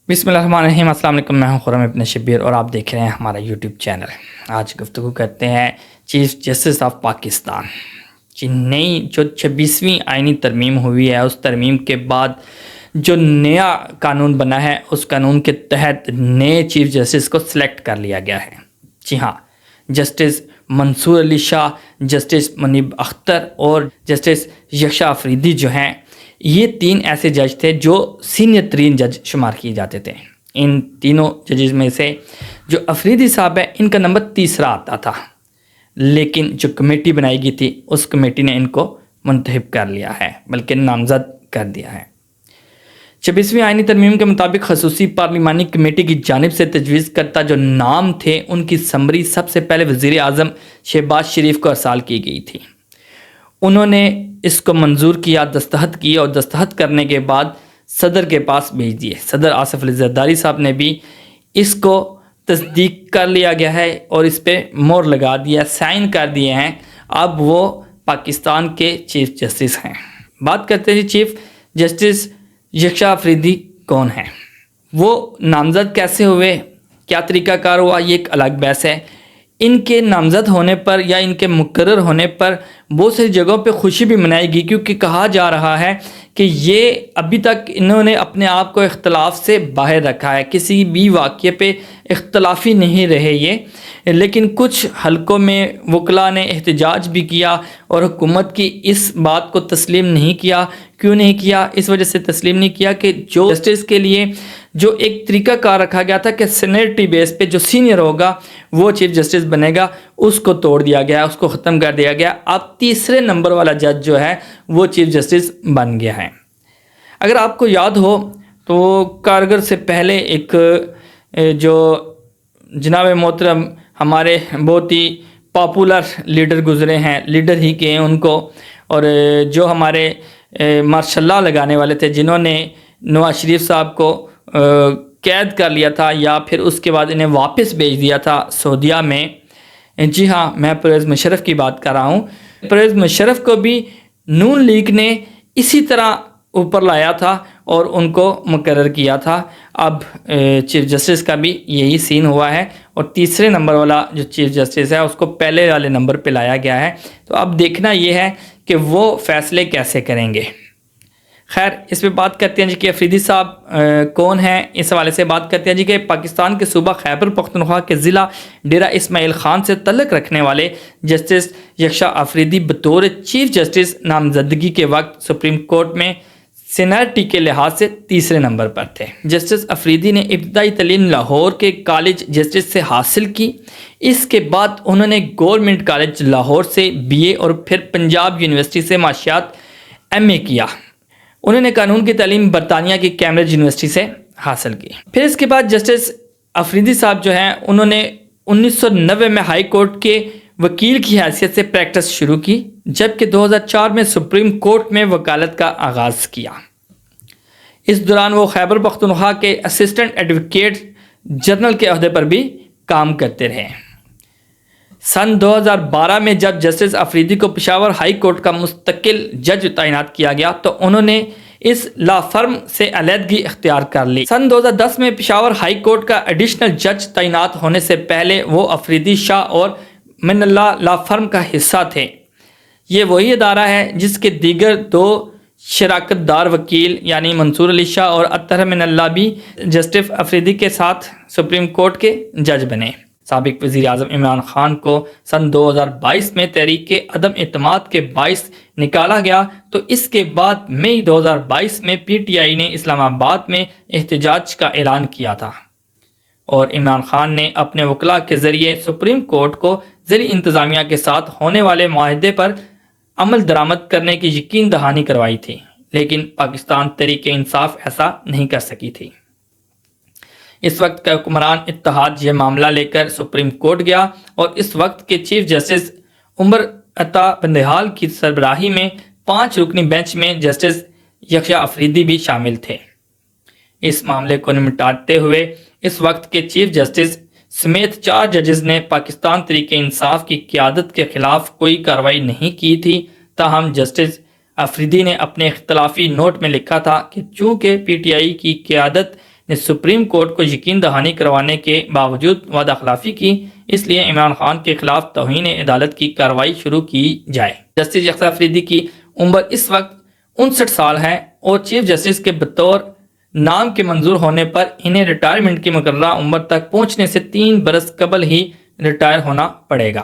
बिस्मिल्लाहिर्रहमानिर्रहीम। अस्सलाम वालेकुम। मैं हूं खुर्रम इब्न शब्बीर और आप देख रहे हैं हमारा यूट्यूब चैनल। आज गुफ्तगू करते हैं चीफ जस्टिस ऑफ पाकिस्तान की नई जो 26वीं आइनी तरमीम हुई है, उस तरमीम के बाद जो नया कानून बना है, उस कानून के तहत नए चीफ जस्टिस को सिलेक्ट कर लिया गया है। जी हाँ, जस्टिस मंसूर अली शाह, जस्टिस मुनीब अख्तर और जस्टिस यक्षा अफरीदी जो हैं, ये तीन ऐसे जज थे जो सीनियर तरीन जज शुमार किए जाते थे। इन तीनों जजेस में से जो अफरीदी साहब है, इनका नंबर तीसरा आता था, लेकिन जो कमेटी बनाई गई थी उस कमेटी ने इनको मुंतखब कर लिया है, बल्कि नामजद कर दिया है। 26वीं आइनी तरमीम के मुताबिक खसूसी पार्लिमानी कमेटी की जानिब से तजवीज़ करता जो नाम थे, उनकी समरी सबसे पहले वज़ीर आज़म शहबाज शरीफ को अरसाल की गई थी। उन्होंने इसको मंजूर किया, दस्तखत किए और दस्तखत करने के बाद सदर के पास भेज दिए। सदर आसिफ अली ज़रदारी साहब ने भी इसको तस्दीक कर लिया गया है और इस पर मोहर लगा दिया, साइन कर दिए हैं। अब वो पाकिस्तान के चीफ जस्टिस हैं। बात करते हैं चीफ जस्टिस यक्षा अफरीदी कौन है, वो नामज़द कैसे हुए, क्या तरीक़ाकार हुआ, ये एक अलग बहस है। इनके नामज़द होने पर या इनके मुकर्रर होने पर बहुत सारी जगहों पे खुशी भी मनाई गई, क्योंकि कहा जा रहा है कि ये अभी तक इन्होंने अपने आप को इख्तलाफ से बाहर रखा है, किसी भी वाक़ये पे इख्तलाफी नहीं रहे ये। लेकिन कुछ हलकों में वकला ने एहतजाज भी किया और हुकूमत की इस बात को तस्लीम नहीं किया। क्यों नहीं किया? इस वजह से तस्लीम नहीं किया कि जो जस्टिस के लिए जो एक तरीका कार रखा गया था कि सीनियरिटी बेस पे जो सीनियर होगा वो चीफ जस्टिस बनेगा, उसको तोड़ दिया गया, उसको ख़त्म कर दिया गया। अब तीसरे नंबर वाला जज जो है वो चीफ जस्टिस बन गया है। अगर आपको याद हो तो कारगर से पहले एक जो जनाब मोहतरम हमारे बहुत ही पॉपुलर लीडर गुज़रे हैं, लीडर ही के हैं उनको, और जो हमारे मार्शल्ला लगाने वाले थे, जिन्होंने नवाज शरीफ साहब को कैद कर लिया था या फिर उसके बाद इन्हें वापस भेज दिया था सऊदीया में। जी हाँ, मैं परवेज़ मुशर्रफ की बात कर रहा हूँ। परवेज़ मुशर्रफ को भी नून लीग ने इसी तरह ऊपर लाया था और उनको मुकर्रर किया था। अब चीफ जस्टिस का भी यही सीन हुआ है और तीसरे नंबर वाला जो चीफ जस्टिस है उसको पहले वाले नंबर पे लाया गया है। तो अब देखना ये है कि वो फ़ैसले कैसे करेंगे। खैर, इस पे बात करते हैं जी कि अफरीदी साहब कौन हैं। इस हवाले से बात करते हैं जी कि पाकिस्तान के सूबा खैबर पख्तूनख्वा के ज़िला डेरा इस्माइल ख़ान से तल्लुक़ रखने वाले जस्टिस यक्षा अफरीदी बतौर चीफ जस्टिस नामजदगी के वक्त सुप्रीम कोर्ट में सीनियरिटी के लिहाज से तीसरे नंबर पर थे। जस्टिस अफरीदी ने इब्तदाई तालीम लाहौर के कॉलेज जस्टिस से हासिल की। इसके बाद उन्होंने गवर्नमेंट कॉलेज लाहौर से BA और फिर पंजाब यूनिवर्सिटी से माशियात MA किया। उन्होंने कानून की तालीम बरतानिया की कैम्ब्रिज यूनिवर्सिटी से हासिल की। फिर इसके बाद जस्टिस अफरीदी साहब जो हैं, उन्होंने 1990 में हाई कोर्ट के वकील की हैसियत से प्रैक्टिस शुरू की, जबकि 2004 में सुप्रीम कोर्ट में वकालत का आगाज़ किया। इस दौरान वो खैबर पख्तूनख्वा के असिस्टेंट एडवोकेट जनरल के अहदे पर भी काम करते रहे। सन 2012 में जब जस्टिस अफरीदी को पेशावर हाई कोर्ट का मुस्तकिल जज तैनात किया गया तो उन्होंने इस लॉ फर्म से अलहदगी इख्तियार कर ली। सन 2010 में पेशावर हाई कोर्ट का एडिशनल जज तैनात होने से पहले वो अफरीदी शाह और मिनल्ला लॉ फर्म का हिस्सा थे। ये वही अदारा है जिसके दीगर दो शराकतदार वकील यानी मंसूर अली शाह और अत्तर मिनल्ला भी जस्टिस अफरीदी के साथ सुप्रीम कोर्ट के जज बने। साबिक वज़ीर आज़म इमरान खान को सन 2022 में तहरीक के अदम एतमाद के बाइस निकाला गया, तो इसके बाद मई 2022 में PTI ने इस्लामाबाद में एहतजाज का ऐलान किया था और इमरान खान ने अपने वकला के ज़रिए सुप्रीम कोर्ट को ज़िली इंतज़ामिया के साथ होने वाले मुआहदे पर अमल दरामद करने की यकीन दहानी करवाई थी, लेकिन पाकिस्तान तहरीक इंसाफ ऐसा नहीं कर सकी थी। इस वक्त का हुक्मरान इत्तेहाद यह मामला लेकर सुप्रीम कोर्ट गया और इस वक्त के चीफ जस्टिस उमर अता बंदेहाल की सरबराही में 5 रुकनी बेंच में जस्टिस यक्षा अफरीदी भी शामिल थे। इस मामले को निपटाते हुए इस वक्त के चीफ जस्टिस समेत 4 जजेस ने पाकिस्तान तहरीक इंसाफ की क़यादत के खिलाफ कोई कार्रवाई नहीं की थी। ताहम जस्टिस अफरीदी ने अपने इख्तलाफी नोट में लिखा था कि चूँकि PTI की क़यादत نے سپریم کورٹ کو یقین دہانی کروانے کے باوجود وعدہ خلافی کی، اس لیے عمران خان کے خلاف توہین عدالت کی کارروائی شروع کی جائے۔ جسٹس یحییٰ افریدی کی عمر اس وقت 59 سال ہے اور چیف جسٹس کے بطور نام کے منظور ہونے پر انہیں ریٹائرمنٹ کی مقررہ عمر تک پہنچنے سے 3 برس قبل ہی ریٹائر ہونا پڑے گا۔